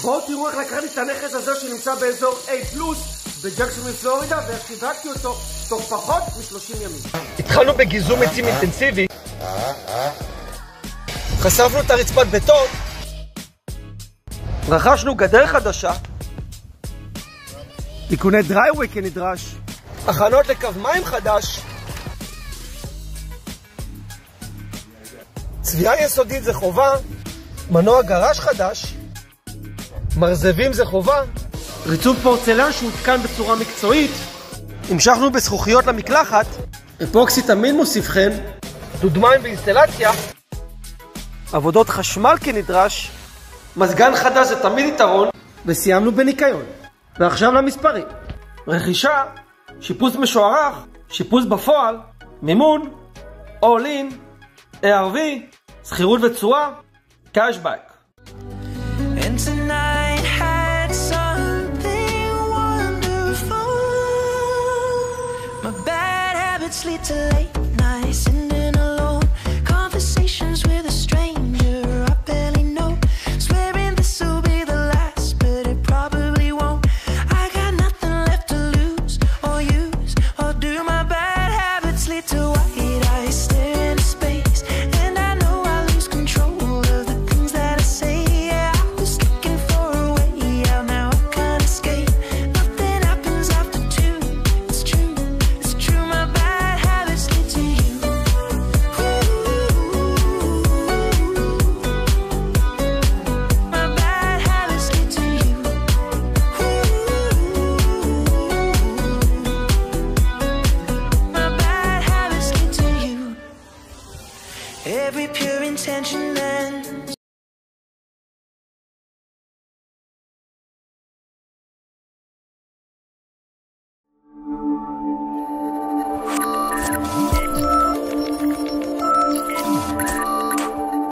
בואו תראו איך לקחתי את הנכס הזה שנמצא באזור A+, בג'קסון פלורידה, ואיך שיווקתי אותו תוך פחות מ-30 ימים. התחלנו בגיזום עצים אינטנסיבי, חשפנו את הרצפת בטון, רכשנו גדר חדשה, תיקוני דרייווי כנדרש, הכנות לקו מים חדש, צביעה יסודית זה חובה, מנוע גרש חדש, מרזבים זה חובה, ריצוף פורצלן שהותקן בצורה מקצועית, המשכנו בזכוכיות למקלחת, אפוקסי תמיד מוסיף חן, דוד מים באינסטלציה, עבודות חשמל כנדרש, מזגן חדש זה תמיד יתרון, וסיימנו בניקיון. ועכשיו למספרים: רכישה, שיפוץ משוערך, שיפוץ בפועל, מימון, all in, ARV, שכירות ותשואה, cashback. And tonight had something wonderful. My bad habits lead to late